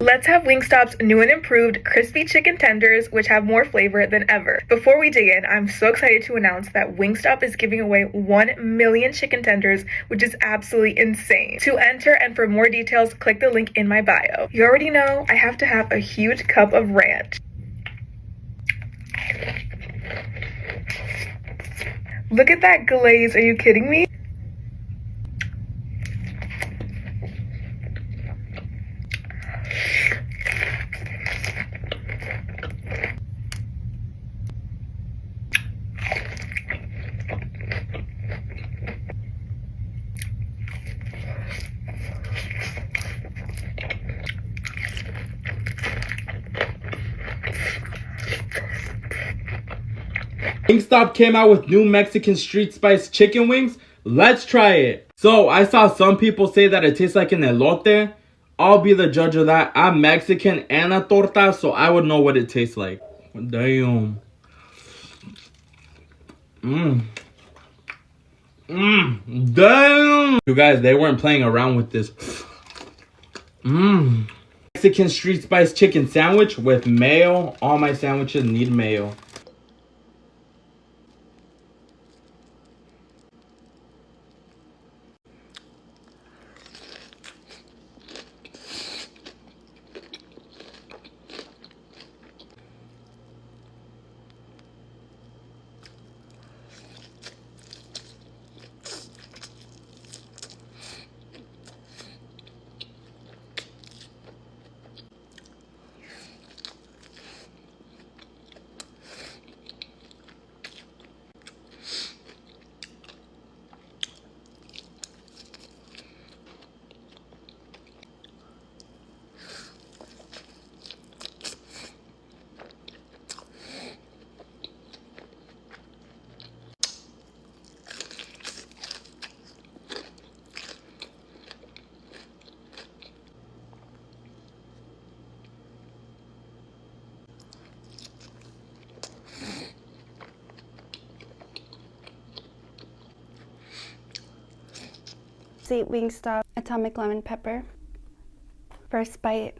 Let's have Wingstop's new and improved crispy chicken tenders, which have more flavor than ever. Before we dig in, I'm so excited to announce that Wingstop is giving away 1 million chicken tenders, which is absolutely insane. To enter and for more details, click the link in my bio. You already know I have to have a huge cup of ranch. Look at that glaze, are you kidding me? Wingstop came out with new Mexican street spice chicken wings. Let's try it. So I saw some people say that it tastes like an elote. I'll be the judge of that. I'm Mexican and a torta, so I would know what it tastes like. Damn. Damn. You guys, they weren't playing around with this. Mexican street spice chicken sandwich with mayo. All my sandwiches need mayo. Eat Wingstop Atomic Lemon Pepper. First bite.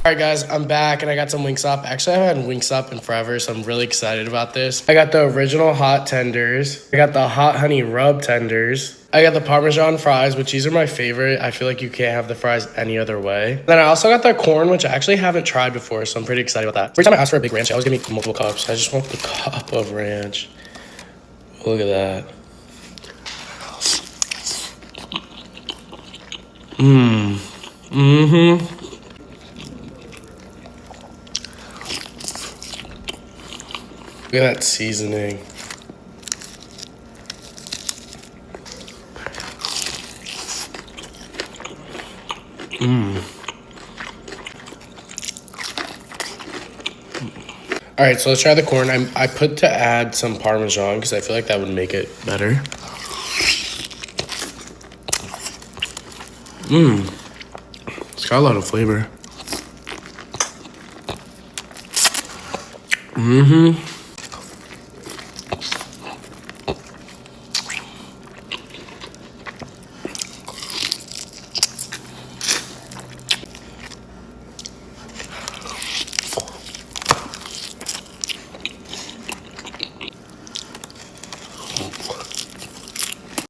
Alright guys, I'm back and I got some Wingstop. Actually, I haven't had Wingstop in forever, so I'm really excited about this. I got the original hot tenders. I got the hot honey rub tenders. I got the Parmesan fries, which these are my favorite. I feel like you can't have the fries any other way. Then I also got the corn, which I actually haven't tried before, so I'm pretty excited about that. Every time I ask for a big ranch, they always give me multiple cups. I just want the cup of ranch. Look at that. Look at that seasoning. All right, so let's try the corn. I put to add some Parmesan because I feel like that would make it better. It's got a lot of flavor.